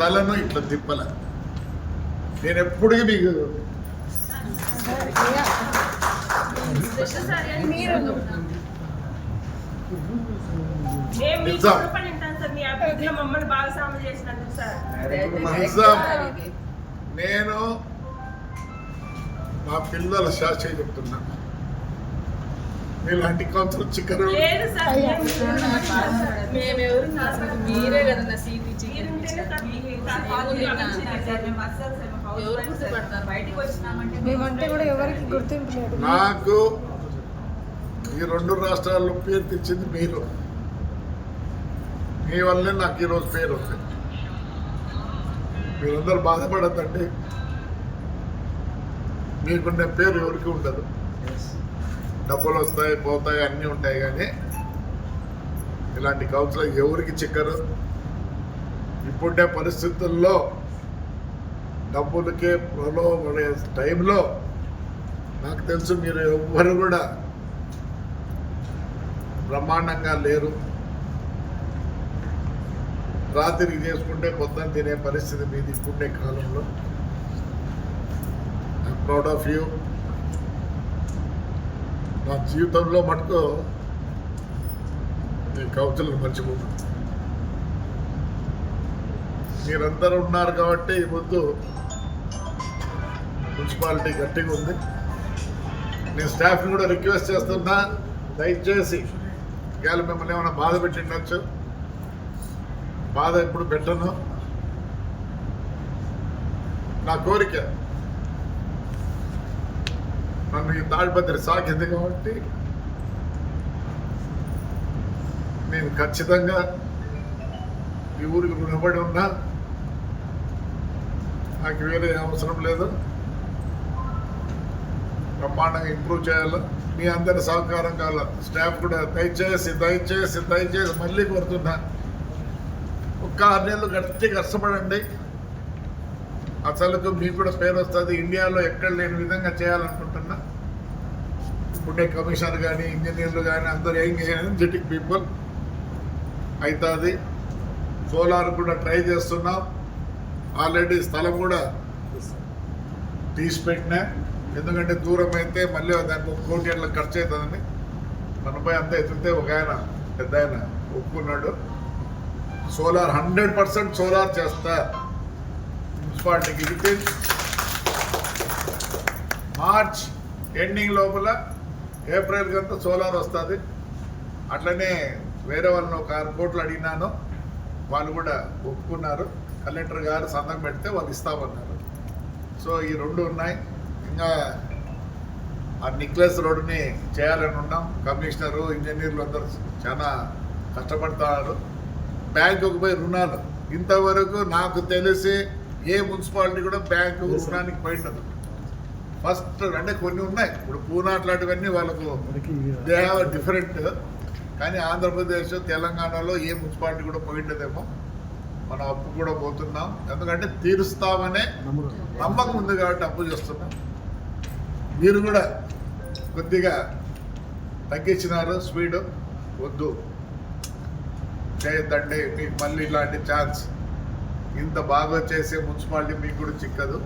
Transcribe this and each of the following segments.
తలను ఇట్లా తిప్పల. నేను ఎప్పటికీ మీకు నేను మా పిల్లల శాస్త్రి చెప్తున్నా, మీలాంటి కౌన్సిల్ చిక్కరు మీరే కదా సీట్ ఇచ్చి బయటకు వచ్చినామంటే మేమంటే కూడా ఎవరికి గుర్తింపు లేదు. నాకు ఈ 2 రాష్ట్రాల్లో పేరు తెచ్చింది మీరు. మీ వల్లే నాకు ఈరోజు పేరు ఉంది. మీరందరూ బాధపడద్దండి, మీకున్న పేరు ఎవరికి ఉండదు. డబ్బులు వస్తాయి పోతాయి అన్నీ ఉంటాయి, కానీ ఇలాంటి కౌన్సిలర్ ఎవరికి చిక్కరు. ఇప్పుడే పరిస్థితుల్లో డబ్బులకే ప్రలోభపడే టైంలో నాకు తెలుసు మీరు ఎవ్వరు కూడా బ్రహ్మాండంగా లేరు. రాత్రికి చేసుకుంటే పొద్దున్న తినే పరిస్థితి మీది ఇప్పుడే కాలంలో. I'm proud of you. నా జీవితంలో మటుకు మీ కౌన్సిలర్ మర్చిపోతాను. మీరందరూ ఉన్నారు కాబట్టి ఈ ముందు మున్సిపాలిటీ గట్టిగా ఉంది. నేను స్టాఫ్ని కూడా రిక్వెస్ట్ చేస్తున్నా, దయచేసి ఇవాళ మిమ్మల్ని ఏమైనా బాధ పెట్టిండొచ్చు. బాధ ఎప్పుడు పెట్టను. నా కోరిక, నన్ను ఈ తాడిపత్రి సాకింది కాబట్టి నేను ఖచ్చితంగా ఈ ఊరికి రుణపడి ఉన్నా. నాకు వేరే అవసరం లేదు. బ్రహ్మాండంగా ఇంప్రూవ్ చేయాలి. మీ అందరి సహకారం కావాలి. స్టాఫ్ కూడా దయచేసి దయచేసి దయచేసి మళ్ళీ కోరుతున్నా, ఒక్క 6 నెలలు గట్టి కష్టపడండి. అసలుకు మీకు కూడా పేరు వస్తుంది. ఇండియాలో ఎక్కడ లేని విధంగా చేయాలనుకుంటున్నా. ఇప్పుడే కమిషనర్ కానీ ఇంజనీర్లు కానీ అందరూ ఎనర్జెటిక్ పీపుల్ అవుతుంది. సోలార్ కూడా ట్రై చేస్తున్నాం. ఆల్రెడీ స్థలం కూడా తీసి పెట్టినా. ఎందుకంటే దూరం అయితే మళ్ళీ దానికి 1 కోటి అట్లా ఖర్చు అవుతుందని మనపై అంతా ఎత్తితే ఒక ఆయన పెద్ద ఆయన ఒప్పుకున్నాడు. సోలార్ 100% సోలార్ చేస్తా మున్సిపాలిటీకి. విత్ ఇన్ మార్చ్ ఎండింగ్ లోపల ఏప్రిల్ కంతా సోలార్ వస్తుంది. అట్లనే వేరే వాళ్ళని ఒక 6 కోట్లు అడిగినాను, వాళ్ళు కూడా ఒప్పుకున్నారు. కలెక్టర్ గారు సంతకం పెడితే వాళ్ళు ఇస్తామన్నారు. సో ఈ 2 ఉన్నాయి. ఇంకా ఆ నిక్లెస్ రోడ్డుని చేయాలని ఉన్నాం. కమిషనరు ఇంజనీర్లు అందరూ చాలా కష్టపడతారు. బ్యాంకుకు పోయి రుణాలు ఇంతవరకు నాకు తెలిసి ఏ మున్సిపాలిటీ కూడా బ్యాంకు రుణానికి పోయిండదు. ఫస్ట్ అంటే కొన్ని ఉన్నాయి. ఇప్పుడు పూనా అట్లాంటివన్నీ వాళ్ళకు దే హ్యావ్ డిఫరెంట్. కానీ ఆంధ్రప్రదేశ్ తెలంగాణలో ఏ మున్సిపాలిటీ కూడా పోయిండదేమో. మనం అప్పు కూడా పోతున్నాం. ఎందుకంటే తీరుస్తామనే నమ్మకం ఉంది కాబట్టి అప్పు చేస్తున్నాం. మీరు కూడా కొద్దిగా తగ్గించినారు స్పీడు. వద్దు చేయొద్దండి. మీకు మళ్ళీ ఇలాంటి ఛాన్స్ ఇంత బాగా చేసే మున్సిపాలిటీ మీకు కూడా చిక్కదు.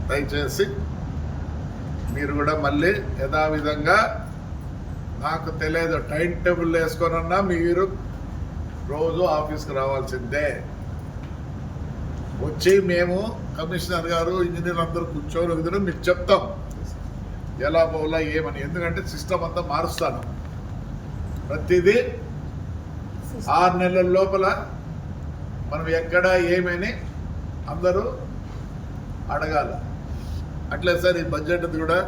దయచేసి మీరు కూడా మళ్ళీ యథావిధంగా నాకు తెలియదు టైం టేబుల్ వేసుకొనన్నా మీరు రోజు ఆఫీస్కి రావాల్సిందే. వచ్చి మేము కమిషనర్ గారు ఇంజనీర్లు అందరూ కూర్చొని విధులు మీకు చెప్తాం ఎలా పోలా ఏమని. ఎందుకంటే సిస్టమ్ అంతా మారుస్తాను. ప్రతిదీ 6 నెలల లోపల మనం ఎక్కడ ఏమని అందరూ అడగాలి. అట్లే సార్ ఈ బడ్జెట్ కూడా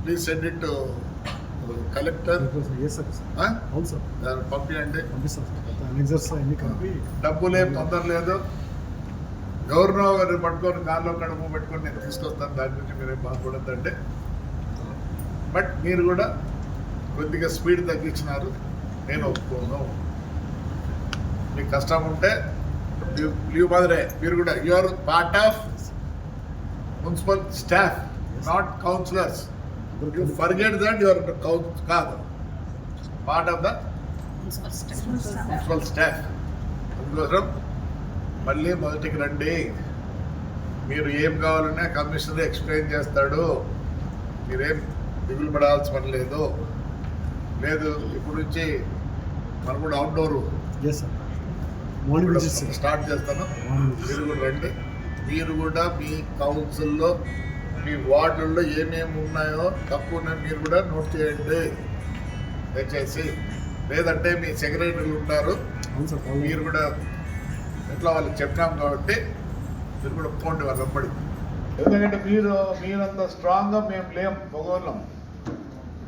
please send it to collector. పంపించండి. డబ్బులేం తొందర లేదు. గవర్నర్ గారిని పట్టుకొని కాల్లో కడుపు పెట్టుకొని నేను తీసుకొస్తాను. దాని గురించి మీరేం బాధపడద్దండి. బట్ మీరు కూడా కొద్దిగా స్పీడ్ తగ్గించినారు. నేను ఒప్పుకోను. మీకు కష్టం ఉంటే లీవ్ మాదిరే. మీరు కూడా you are part of municipal staff, not councillors. You forget that you are కాదు, part of the municipal staff. అందుకోసం మళ్ళీ మొదటికి రండి. మీరు ఏం కావాలన్నా కమిషనర్ ఎక్స్ప్లెయిన్ చేస్తాడు. మీరేం దిగులు పడాల్సిన పని లేదు. ఇప్పుడు నుంచి మనం కూడా అవుట్డోర్ స్టార్ట్ చేస్తాను. మీరు కూడా రండి. మీరు కూడా మీ కౌన్సిల్లో మీ వార్డుల్లో ఏమేమి ఉన్నాయో తక్కువ మీరు కూడా నోట్ చేయండి దయచేసి. లేదంటే మీ సెక్రటరీలు ఉంటారు, మీరు కూడా ఎట్లా వాళ్ళకి చెప్పినాం కాబట్టి మీరు కూడా ఒప్పుకోండి వాళ్ళు వెంబడి. ఎందుకంటే మీరంత స్ట్రాంగ్గా మేము లేం. మగవాళ్ళం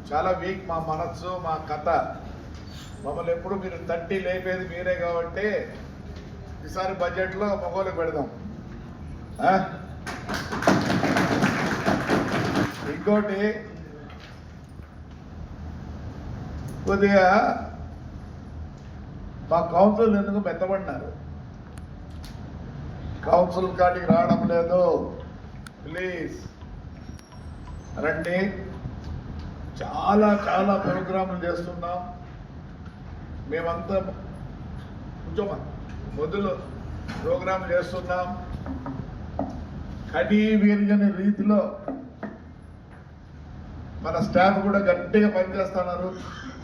చాలా వీక్. మా మనస్సు, మా కథ, మమ్మల్ని ఎప్పుడు మీరు తట్టి లేపేది మీరే కాబట్టి ఈసారి బడ్జెట్లో మగవాళ్ళకి పెడదాం. ఇంకోటి కొద్దిగా మా కౌన్సిల్ ఎందుకు మెత్తబడినారు, కౌన్సిల్ కాడికి రావడం లేదు. ప్లీజ్ రండి. చాలా చాలా ప్రోగ్రాములు చేస్తున్నాం మేమంతా. కొంచెం మొదలు ప్రోగ్రాం చేస్తున్నాం. కడి వీరిగని రీతిలో మన స్టాఫ్ కూడా గట్టిగా పనిచేస్తున్నారు.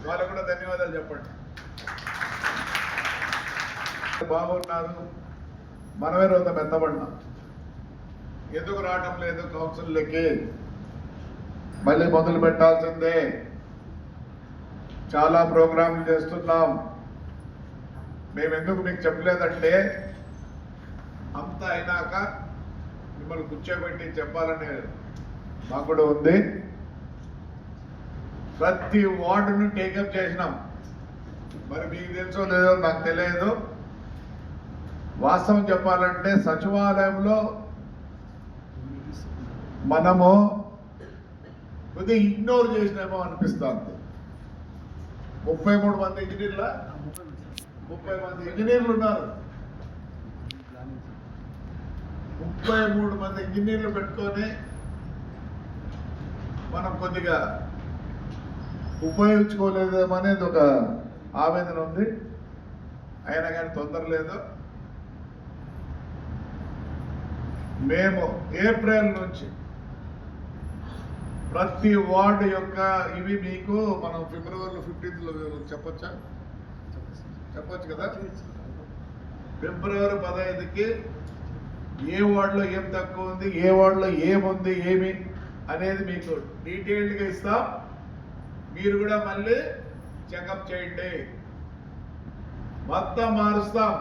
వాళ్ళకు కూడా ధన్యవాదాలు చెప్పండి. బాగున్నారు. మనమే రోజు మెత్తబడినాం. ఎందుకు రావటం లేదు కౌన్సిల్లోకి? మళ్ళీ మొదలు పెట్టాల్సిందే. చాలా ప్రోగ్రాంలు చేస్తున్నాం. మేము ఎందుకు మీకు చెప్పలేదంటే అంతా అయినాక మిమ్మల్ని కూర్చోబెట్టి చెప్పాలని మాకు కూడా ఉంది. ప్రతి వార్డును టేకప్ చేసినాం. మరి మీకు తెలుసో లేదో నాకు తెలియదు. వాస్తవం చెప్పాలంటే సచివాలయంలో మనము కొద్దిగా ఇగ్నోర్ చేసినామో అనిపిస్తుంది. 33 మంది ఇంజనీర్ల 30 మంది ఇంజనీర్లు ఉన్నారు. 33 మంది ఇంజనీర్లు పెట్టుకొని మనం కొద్దిగా ఉపయోగించుకోలేదేమో అనేది ఒక ఆవేదన ఉంది. అయినా కానీ తొందర లేదు. మేము ఏప్రిల్ నుంచి ప్రతి వార్డు యొక్క ఇవి మీకు మనం ఫిబ్రవరి 15 చెప్పొచ్చు కదా. ఫిబ్రవరి 15కి ఏ వార్డులో ఏం తక్కువ ఉంది, ఏ వార్డులో ఏముంది, ఏమి అనేది మీకు డీటెయిల్డ్గా ఇస్తాం. మీరు కూడా మళ్ళీ చెకప్ చేయండి. మొత్తం మారుస్తాం.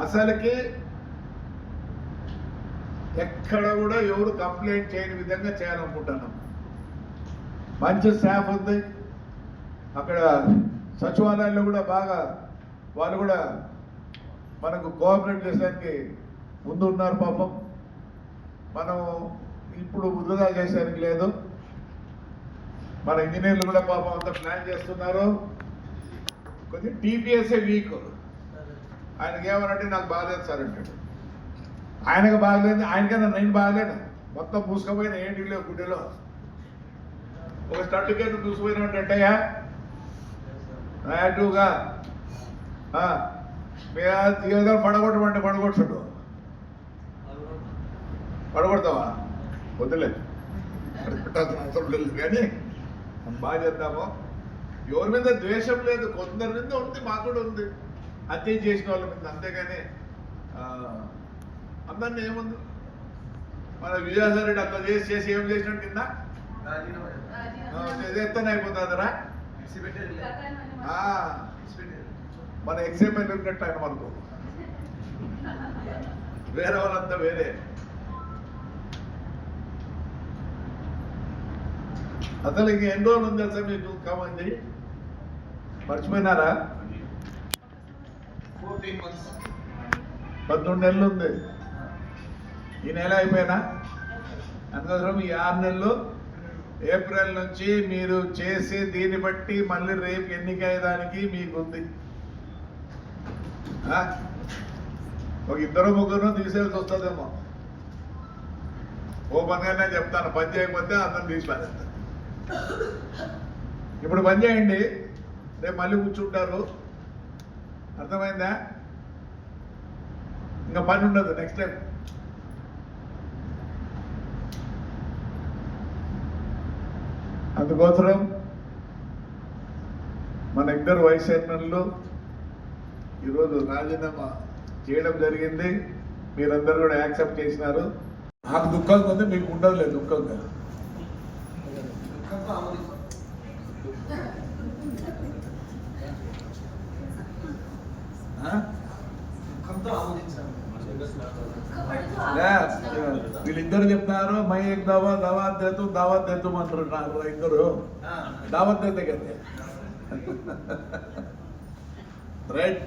అసలుకి ఎక్కడ కూడా ఎవరు కంప్లైంట్ చేయని విధంగా చేయాలనుకుంటున్నాం. మంచి స్టాఫ్ ఉంది అక్కడ. సచివాలయాల్లో కూడా బాగా వాళ్ళు కూడా మనకు కోఆపరేట్ చేసడానికి ముందు ఉన్నారు. పాపం మనం ఇప్పుడు వృధా చేసేందుకు లేదు. మన ఇంజనీర్లు కూడా పాపం అంతా ప్లాన్ చేస్తున్నారు. కొద్దిగా టీపీఎస్ఏ వీక్. ఆయనకి ఏమనంటే నాకు బాగాలేదు సార్ అంటాడు. ఆయనకు బాగలేదు, ఆయనకన్నా నేను బాగలేను. మొత్తం మూసుకపోయిన ఏంటి లేవు గుడ్డెలో. ఒక సర్టిఫికేట్ చూసిపోయినట్టయ్యా యాక్టివ్గా మీరు పడగొట్టమంటే పడగొట్టు. పడగొడతావా? వద్దులేదు, అవసరం లేదు. కానీ మనం బాగా చేద్దాము. ఎవరి మీద ద్వేషం లేదు, కొందరి మీద ఉంది, మాకు కూడా ఉంది. హత్య చేసిన వాళ్ళ మీద. అంతేగాని అందరినీ ఏముంది. మన విజయసాయి రెడ్డి అట్లా చేసి ఏం చేసినట్టు కింద ఎత్తనే అయిపోతుందిరా. మన ఎగ్జాంపుల్ ఉన్నట్టు ఆయన మనకు. వేరే వాళ్ళంతా వేరే. అసలు ఇంక ఎన్ని రోజులు ఉంది తెలుసా మీకు? కామంది మర్చిపోయినారా? 14 నెలలు ఉంది. ఈ నెల అయిపోయినా అందుకోసం ఈ 6 నెలలు ఏప్రిల్ నుంచి మీరు చేసి దీన్ని బట్టి మళ్ళీ రేపు ఎన్నిక అయ్యేదానికి మీకు ఉంది. ఒక 2-3 తీసేసి వస్తుందేమో. ఓపెన్గానే చెప్తాను. పని చేయకపోతే అందరం తీసిపారేస్తాను. ఇప్పుడు పని చేయండి, రేపు మళ్ళీ కూర్చుంటారు. అర్థమైందా? ఇంకా పని ఉండదు నెక్స్ట్ టైం. అందుకోసం మన ఇద్దరు వైస్ చైర్మన్లు ఈరోజు రాజీనామా చేయడం జరిగింది. మీరందరూ కూడా యాక్సెప్ట్ చేసినారు. నాకు దుఃఖంగా ఉంది, మీకు ఉండదులేదు దుఃఖంగా. వీళ్ళిద్దరు చెప్తున్నారు మై ఎక్ దావత్ దేతూ అంటారు. నాకు ఇద్దరు దావత్ అయితే కదా రైట్.